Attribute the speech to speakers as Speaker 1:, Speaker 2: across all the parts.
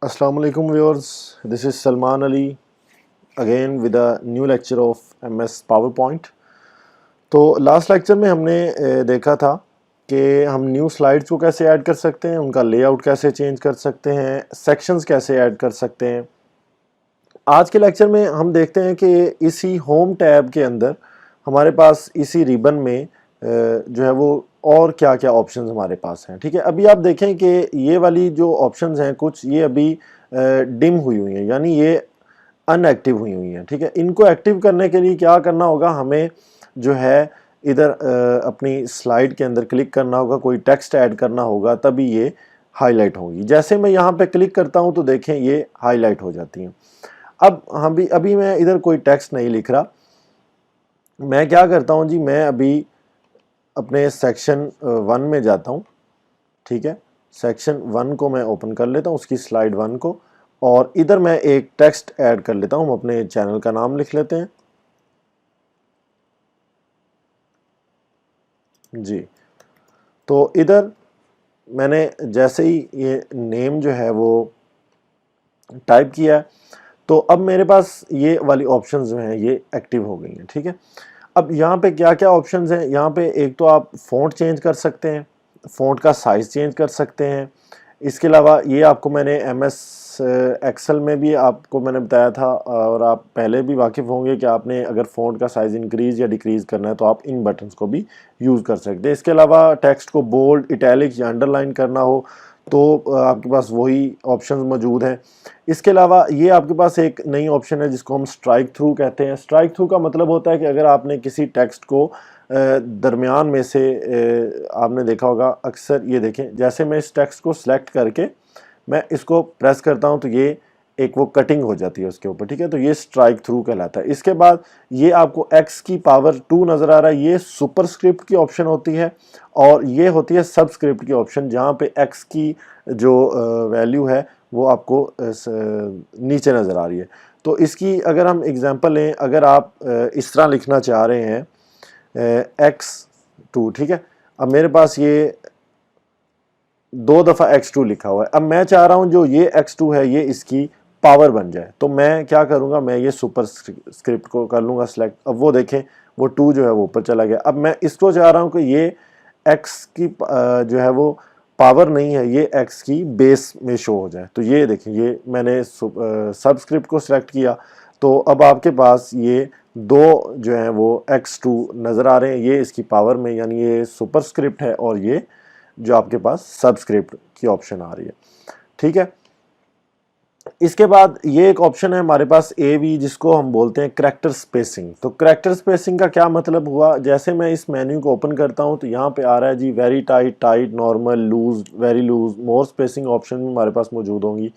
Speaker 1: Assalamu alaikum viewers, this is Salman Ali again with a new lecture of MS PowerPoint। तो last lecture में हमने देखा था कि हम न्यू स्लाइड्स को कैसे ऐड कर सकते हैं, उनका लेआउट कैसे चेंज कर सकते हैं, सेक्शंस कैसे ऐड कर सकते हैं। आज के लेक्चर में हम देखते हैं कि इसी होम टैब के अंदर हमारे पास इसी रिबन में जो है वो और क्या क्या ऑप्शंस हमारे पास हैं। ठीक है, अभी आप देखें कि ये वाली जो ऑप्शंस हैं कुछ ये अभी डिम हुई हुई हैं, यानी ये अनएक्टिव हुई हुई हैं। ठीक है, इनको एक्टिव करने के लिए क्या करना होगा, हमें जो है इधर अपनी स्लाइड के अंदर क्लिक करना होगा, कोई टेक्स्ट ऐड करना होगा, तभी ये हाईलाइट होगी। जैसे मैं यहाँ पे क्लिक करता हूँ तो देखें ये हाईलाइट हो जाती हैं। अब अभी मैं इधर कोई टेक्स्ट नहीं लिख रहा, मैं क्या करता हूँ जी, मैं अभी अपने सेक्शन 1 में जाता हूँ। ठीक है, सेक्शन 1 को मैं ओपन कर लेता हूँ, उसकी स्लाइड 1 को, और इधर मैं एक टेक्स्ट ऐड कर लेता हूँ। हम अपने चैनल का नाम लिख लेते हैं जी। तो इधर मैंने जैसे ही ये नेम जो है वो टाइप किया है, तो अब मेरे पास ये वाली ऑप्शंस जो हैं ये एक्टिव हो गई हैं। ठीक है, अब यहाँ पे क्या क्या ऑप्शंस हैं, यहाँ पे एक तो आप फ़ॉन्ट चेंज कर सकते हैं, फ़ॉन्ट का साइज़ चेंज कर सकते हैं। इसके अलावा ये आपको मैंने MS एक्सेल में भी आपको मैंने बताया था, और आप पहले भी वाकिफ़ होंगे कि आपने अगर फ़ॉन्ट का साइज़ इंक्रीज़ या डिक्रीज़ करना है तो आप इन बटन्स को भी यूज़ कर सकते हैं। इसके अलावा टेक्स्ट को बोल्ड, इटैलिक या अंडरलाइन करना हो तो आपके पास वही ऑप्शंस मौजूद हैं। इसके अलावा ये आपके पास एक नई ऑप्शन है जिसको हम स्ट्राइक थ्रू कहते हैं। स्ट्राइक थ्रू का मतलब होता है कि अगर आपने किसी टेक्स्ट को दरमियान में से आपने देखा होगा अक्सर, ये देखें जैसे मैं इस टेक्स्ट को सिलेक्ट करके मैं इसको प्रेस करता हूँ तो ये एक वो कटिंग हो जाती है उसके ऊपर। ठीक है, तो ये स्ट्राइक थ्रू कहलाता है। इसके बाद ये आपको x की पावर 2 नज़र आ रहा है, ये सुपरस्क्रिप्ट की ऑप्शन होती है, और ये होती है सबस्क्रिप्ट की ऑप्शन, जहाँ पे x की जो वैल्यू है वो आपको नीचे नज़र आ रही है। तो इसकी अगर हम एग्जांपल लें, अगर आप इस तरह लिखना चाह रहे हैं x2, ठीक है, अब मेरे पास ये 2 दफ़ा x2 लिखा हुआ है। अब मैं चाह रहा हूँ जो ये x2 है ये इसकी पावर बन जाए, तो मैं क्या करूँगा, मैं ये सुपर स्क्रिप्ट को कर लूँगा सिलेक्ट। अब वो देखें वो 2 जो है वो ऊपर चला गया। अब मैं इसको चाह रहा हूँ कि ये x की जो है वो पावर नहीं है, ये x की बेस में शो हो जाए। तो ये देखें, ये मैंने सबस्क्रिप्ट को सिलेक्ट किया, तो अब आपके पास ये 2 जो हैं वो x2 नज़र आ रहे हैं, ये इसकी पावर में, यानी ये सुपरस्क्रिप्ट है, और ये जो आपके पास सबस्क्रिप्ट की ऑप्शन आ रही है। ठीक है, इसके बाद ये एक ऑप्शन है हमारे पास AV, जिसको हम बोलते हैं करैक्टर स्पेसिंग। तो करैक्टर स्पेसिंग का क्या मतलब हुआ, जैसे मैं इस मेन्यू को ओपन करता हूं तो यहाँ पे आ रहा है जी very tight, tight, normal, loose, very loose, more spacing option भी हमारे पास मौजूद होंगी,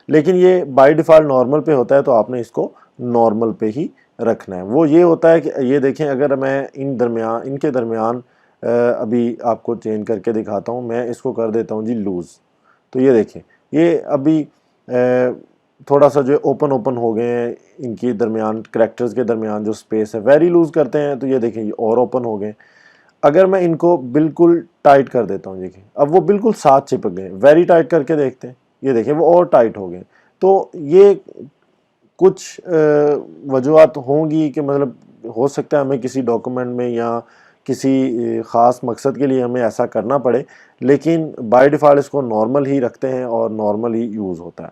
Speaker 1: लेकिन ये बाय डिफ़ॉल्ट नॉर्मल पे होता है, तो आपने इसको नॉर्मल पे ही रखना है। वो ये होता है कि ये देखें, अगर मैं इनके दरमियान अभी आपको चेंज करके दिखाता हूँ, मैं इसको कर देता हूँ जी लूज़, तो ये देखें ये अभी थोड़ा सा जो ओपन हो गए हैं, इनके दरमियान करैक्टर्स के दरमियान जो स्पेस है। वेरी लूज़ करते हैं तो ये देखें ये और ओपन हो गए। अगर मैं इनको बिल्कुल टाइट कर देता हूँ, देखिए अब वो बिल्कुल साथ चिपक गए। वेरी टाइट करके देखते हैं, ये देखें वो और टाइट हो गए। तो ये कुछ वजूहत होंगी कि मतलब हो सकता है हमें किसी डॉक्यूमेंट में या किसी ख़ास मकसद के लिए हमें ऐसा करना पड़े, लेकिन बाय डिफ़ॉल्ट इसको नॉर्मल ही रखते हैं और नॉर्मल ही यूज़ होता है।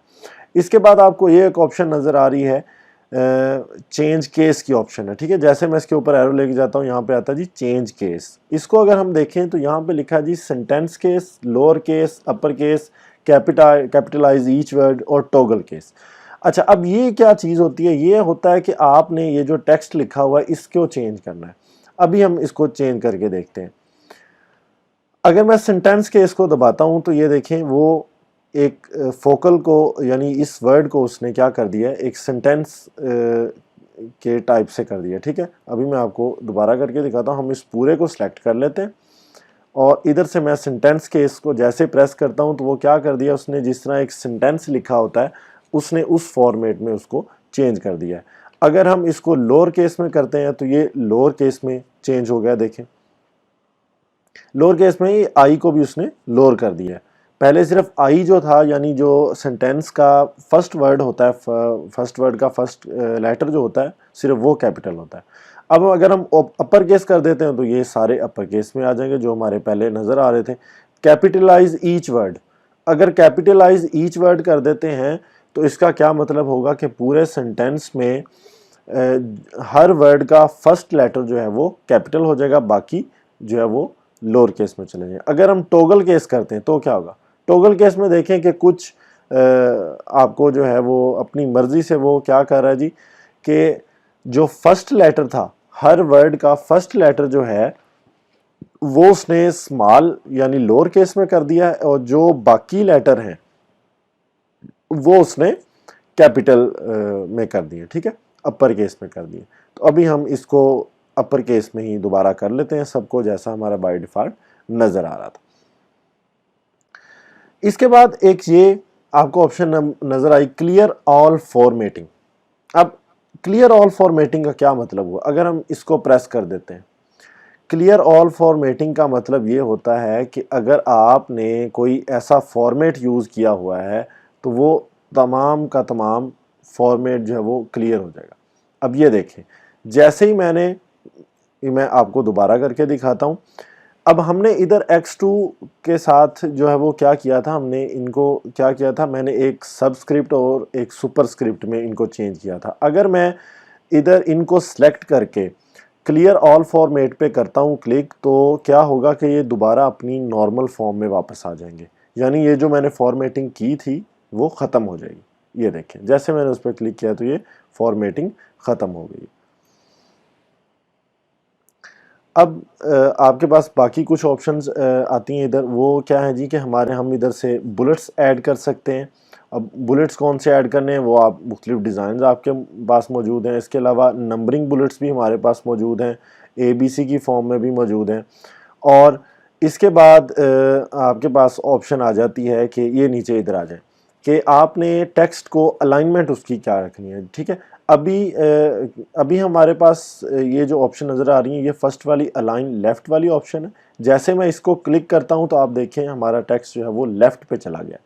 Speaker 1: इसके बाद आपको ये एक ऑप्शन नज़र आ रही है, चेंज केस की ऑप्शन है। ठीक है, जैसे मैं इसके ऊपर एरो लेके जाता हूँ, यहाँ पे आता है जी चेंज केस। इसको अगर हम देखें तो यहाँ पे लिखा है जी sentence case, lower case, upper case, capitalise each word और टॉगल केस। अच्छा, अब ये क्या चीज़ होती है, ये होता है कि आपने ये जो टेक्स्ट लिखा हुआ है इसको चेंज करना है। अभी हम इसको चेंज करके देखते हैं। अगर मैं सेंटेंस केस को दबाता हूँ तो ये देखें वो एक फोकल को, यानी इस वर्ड को उसने क्या कर दिया है, एक सेंटेंस के टाइप से कर दिया। ठीक है, अभी मैं आपको दोबारा करके दिखाता हूँ। हम इस पूरे को सिलेक्ट कर लेते हैं, और इधर से मैं सेंटेंस केस को जैसे प्रेस करता हूँ तो वो क्या कर दिया उसने, जिस तरह एक सेंटेंस लिखा होता है उसने उस फॉर्मेट में उसको चेंज कर दिया है। अगर हम इसको लोअर केस में करते हैं तो ये लोअर केस में चेंज हो गया। देखें लोअर केस में ही आई को भी उसने लोअर कर दिया है। पहले सिर्फ आई जो था, यानी जो सेंटेंस का फर्स्ट वर्ड होता है, फर्स्ट वर्ड का फर्स्ट लेटर जो होता है सिर्फ वो कैपिटल होता है। अब अगर हम अपर केस कर देते हैं तो ये सारे अपर केस में आ जाएंगे जो हमारे पहले नज़र आ रहे थे। कैपिटलाइज ईच वर्ड, अगर कैपिटलाइज ईच वर्ड कर देते हैं तो इसका क्या मतलब होगा कि पूरे सेंटेंस में हर वर्ड का फर्स्ट लेटर जो है वो कैपिटल हो जाएगा, बाकी जो है वो लोअर केस में चले जाएंगे। अगर हम टॉगल केस करते हैं तो क्या होगा? टॉगल केस में देखें कि कुछ आपको जो है वो अपनी मर्जी से वो क्या कर रहा है जी, कि जो फर्स्ट लेटर था, हर वर्ड का फर्स्ट लेटर जो है वो उसने स्मॉल यानी लोअर केस में कर दिया है, और जो बाकी लेटर हैं वो उसने कैपिटल में कर दिए, ठीक है, अपर केस में कर दिए। तो अभी हम इसको अपर केस में ही दोबारा कर लेते हैं सबको, जैसा हमारा बाय डिफॉल्ट नजर आ रहा था। इसके बाद एक ये आपको ऑप्शन नजर आई, क्लियर ऑल फॉर्मेटिंग। अब क्लियर ऑल फॉर्मेटिंग का क्या मतलब हुआ? अगर हम इसको प्रेस कर देते हैं, क्लियर ऑल फॉर्मेटिंग का मतलब ये होता है कि अगर आपने कोई ऐसा फॉर्मेट यूज़ किया हुआ है तो वो तमाम का तमाम फॉर्मेट जो है वो क्लियर हो जाएगा। अब ये देखें, जैसे ही मैं आपको दोबारा करके दिखाता हूँ। अब हमने इधर x2 के साथ जो है वो क्या किया था, हमने इनको क्या किया था, मैंने एक सबस्क्रिप्ट और एक सुपरस्क्रिप्ट में इनको चेंज किया था। अगर मैं इधर इनको सेलेक्ट करके क्लियर ऑल फॉर्मेट पे करता हूँ क्लिक, तो क्या होगा कि ये दोबारा अपनी नॉर्मल फॉर्म में वापस आ जाएंगे, यानी ये जो मैंने फॉर्मेटिंग की थी वो ख़त्म हो जाएगी। ये देखें, जैसे मैंने उस पर क्लिक किया तो ये फॉर्मेटिंग ख़त्म हो गई। अब आपके पास बाकी कुछ ऑप्शंस आती हैं इधर, वो क्या है जी कि हम इधर से बुलेट्स ऐड कर सकते हैं। अब बुलेट्स कौन से ऐड करने हैं वो आप मुख्तलिफ डिज़ाइन आपके पास मौजूद हैं। इसके अलावा नंबरिंग बुलेट्स भी हमारे पास मौजूद हैं, ABC की फॉर्म में भी मौजूद हैं। और इसके बाद आपके पास ऑप्शन आ जाती है कि ये नीचे इधर आ जाए कि आपने टेक्स्ट को अलाइनमेंट उसकी क्या रखनी है, ठीक है। अभी हमारे पास ये जो ऑप्शन नज़र आ रही है ये फर्स्ट वाली अलाइन लेफ़्ट वाली ऑप्शन है। जैसे मैं इसको क्लिक करता हूँ तो आप देखें हमारा टेक्स्ट जो है वो लेफ़्ट पे चला गया।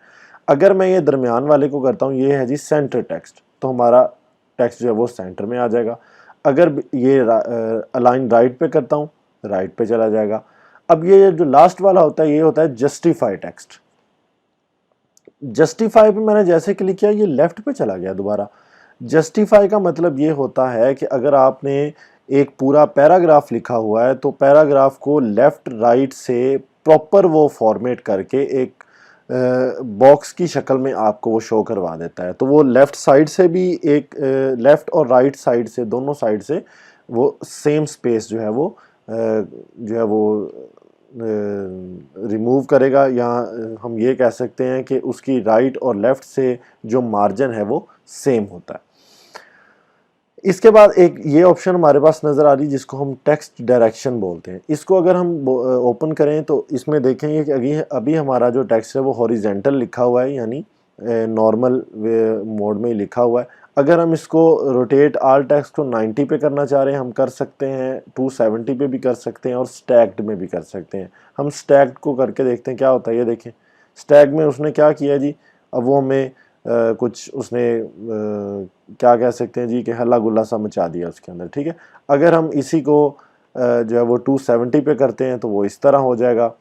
Speaker 1: अगर मैं ये दरमियान वाले को करता हूँ, ये है जी सेंटर टेक्स्ट, तो हमारा टेक्स्ट जो है वो सेंटर में आ जाएगा। अगर ये अलाइन राइट पे करता हूँ, राइट पे चला जाएगा। अब ये जो लास्ट वाला होता है ये होता है जस्टिफाई टेक्स्ट। जस्टिफाई पे मैंने जैसे क्लिक किया ये लेफ़्ट पे चला गया दोबारा। जस्टिफाई का मतलब ये होता है कि अगर आपने एक पूरा पैराग्राफ लिखा हुआ है तो पैराग्राफ को लेफ़्ट राइट से प्रॉपर वो फॉर्मेट करके एक बॉक्स की शक्ल में आपको वो शो करवा देता है। तो वो लेफ़्ट साइड से भी एक लेफ़्ट और राइट साइड से दोनों साइड से वो सेम स्पेस जो है वो रिमूव करेगा, या हम ये कह सकते हैं कि उसकी राइट और लेफ़्ट से जो मार्जिन है वो सेम होता है। इसके बाद एक ये ऑप्शन हमारे पास नज़र आ रही है जिसको हम टेक्स्ट डायरेक्शन बोलते हैं। इसको अगर हम ओपन करें तो इसमें देखेंगे कि अभी हमारा जो टेक्स्ट है वो हॉरिजेंटल लिखा हुआ है, यानी नॉर्मल मोड में लिखा हुआ है। अगर हम इसको रोटेट ऑल टेक्स्ट को 90 पे करना चाह रहे हैं हम कर सकते हैं, 270 पे भी कर सकते हैं और स्टैक्ड में भी कर सकते हैं। हम स्टैक्ड को करके देखते हैं क्या होता है। ये देखें स्टैक में उसने क्या किया जी, अब वो हमें कुछ उसने क्या कह सकते हैं जी कि हल्ला गुल्ला सा मचा दिया उसके अंदर, ठीक है। अगर हम इसी को जो है वो 270 पे करते हैं तो वो इस तरह हो जाएगा,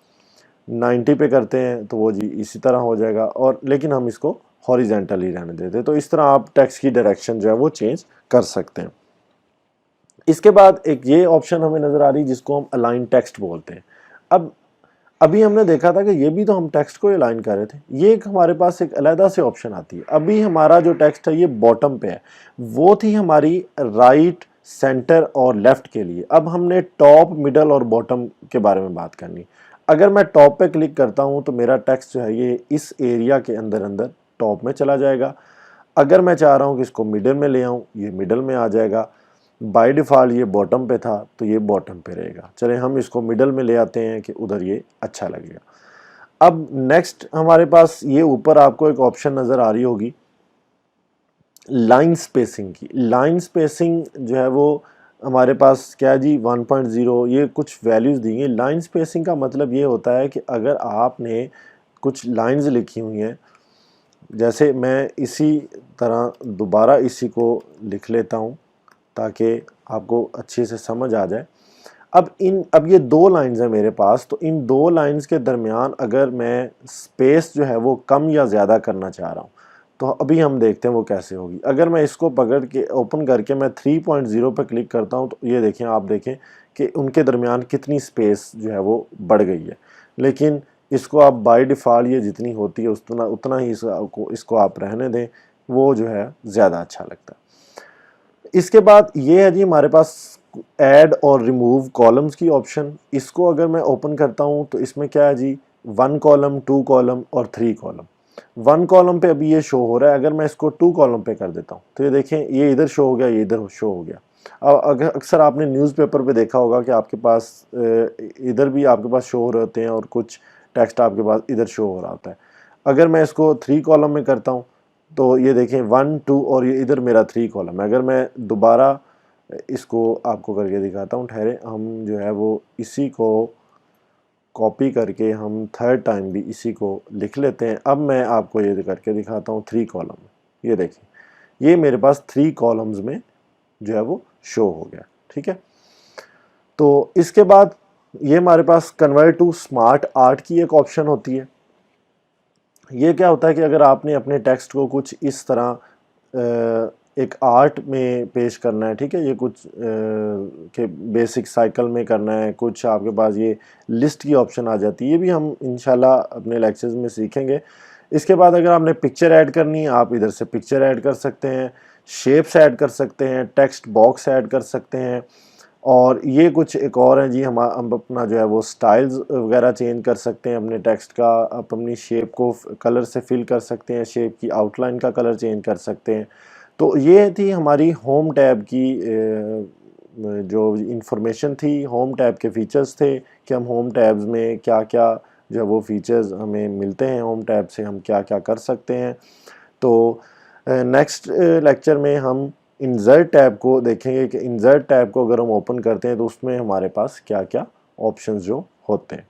Speaker 1: 90 पे करते हैं तो वो जी इसी तरह हो जाएगा, और लेकिन हम इसको हॉरिजेंटल ही रहने देते हैं। तो इस तरह आप टेक्स्ट की डायरेक्शन जो है वो चेंज कर सकते हैं। इसके बाद एक ये ऑप्शन हमें नज़र आ रही है जिसको हम अलाइन टेक्स्ट बोलते हैं। अब अभी हमने देखा था कि ये भी तो हम टेक्स्ट को अलाइन कर रहे थे, ये एक हमारे पास एक अलहदा से ऑप्शन आती है। अभी हमारा जो टेक्स्ट है ये बॉटम पे है, वो थी हमारी राइट सेंटर और लेफ्ट के लिए। अब हमने टॉप मिडल और बॉटम के बारे में बात करनी। अगर मैं टॉप पे क्लिक करता हूँ तो मेरा टेक्स्ट जो है ये इस एरिया के अंदर अंदर टॉप में चला जाएगा। अगर मैं चाह रहा हूँ कि इसको मिडल में ले आऊँ, ये मिडल में आ जाएगा। बाय डिफ़ॉल्ट ये बॉटम पे था तो ये बॉटम पे रहेगा। चलें हम इसको मिडल में ले आते हैं कि उधर ये अच्छा लगेगा। अब नेक्स्ट हमारे पास ये ऊपर आपको एक ऑप्शन नज़र आ रही होगी लाइन स्पेसिंग की। लाइन स्पेसिंग जो है वो हमारे पास क्या जी 1.0 ये कुछ वैल्यूज़ दी हैं। लाइन स्पेसिंग का मतलब ये होता है कि अगर आपने कुछ लाइंस लिखी हुई हैं, जैसे मैं इसी तरह दोबारा इसी को लिख लेता हूँ ताकि आपको अच्छे से समझ आ जाए। अब ये दो लाइंस हैं मेरे पास, तो इन दो लाइंस के दरमियान अगर मैं स्पेस जो है वो कम या ज़्यादा करना चाह रहा हूँ, तो अभी हम देखते हैं वो कैसे होगी। अगर मैं इसको पकड़ के ओपन करके मैं 3.0 पर क्लिक करता हूँ, तो ये देखें, आप देखें कि उनके दरमियान कितनी स्पेस जो है वो बढ़ गई है। लेकिन इसको आप बाय डिफ़ॉल्ट ये जितनी होती है उतना उतना ही इसको आप रहने दें, वो जो है ज़्यादा अच्छा लगता है। इसके बाद ये है जी हमारे पास ऐड और रिमूव कॉलम्स की ऑप्शन। इसको अगर मैं ओपन करता हूँ तो इसमें क्या है जी, 1 कॉलम, 2 कॉलम और 3 कॉलम। 1 कॉलम पे अभी ये शो हो रहा है, अगर मैं इसको 2 कॉलम पे कर देता हूँ तो ये देखें, ये इधर शो हो गया, ये इधर शो हो गया। अब अगर अक्सर आपने न्यूज़पेपर पे देखा होगा कि आपके पास इधर भी आपके पास शो हो रहे होते हैं और कुछ टेक्स्ट आपके पास इधर शो हो रहा होता है। अगर मैं इसको 3 कॉलम में करता हूँ तो ये देखें 1, 2 और ये इधर मेरा 3 कॉलम है। अगर मैं दोबारा इसको आपको करके दिखाता हूँ, ठहरे, हम जो है वो इसी को कॉपी करके हम थर्ड टाइम भी इसी को लिख लेते हैं। अब मैं आपको ये करके दिखाता हूँ 3 कॉलम में। ये देखें, ये मेरे पास 3 कॉलम्स में जो है वो शो हो गया। ठीक है, तो इसके बाद ये हमारे पास कन्वर्ट टू स्मार्ट आर्ट की एक ऑप्शन होती है। ये क्या होता है कि अगर आपने अपने टेक्स्ट को कुछ इस तरह एक आर्ट में पेश करना है, ठीक है, ये कुछ के बेसिक साइकिल में करना है, कुछ आपके पास ये लिस्ट की ऑप्शन आ जाती है, ये भी हम इंशाल्लाह अपने लेक्चर्स में सीखेंगे। इसके बाद अगर आपने पिक्चर ऐड करनी है, आप इधर से पिक्चर ऐड कर सकते हैं, शेप्स ऐड कर सकते हैं, टेक्स्ट बॉक्स ऐड कर सकते हैं, और ये कुछ एक और है जी, हम अपना जो है वो स्टाइल्स वगैरह चेंज कर सकते हैं अपने टेक्स्ट का। आप अपनी शेप को कलर से फिल कर सकते हैं, शेप की आउटलाइन का कलर चेंज कर सकते हैं। तो ये थी हमारी होम टैब की जो इंफॉर्मेशन थी, होम टैब के फीचर्स थे कि हम होम टैब्स में क्या क्या जो है वो फीचर्स हमें मिलते हैं, होम टैब से हम क्या क्या कर सकते हैं। तो नेक्स्ट लेक्चर में हम इंसर्ट टैब को देखेंगे कि इंसर्ट टैब को अगर हम ओपन करते हैं तो उसमें हमारे पास क्या क्या ऑप्शंस जो होते हैं।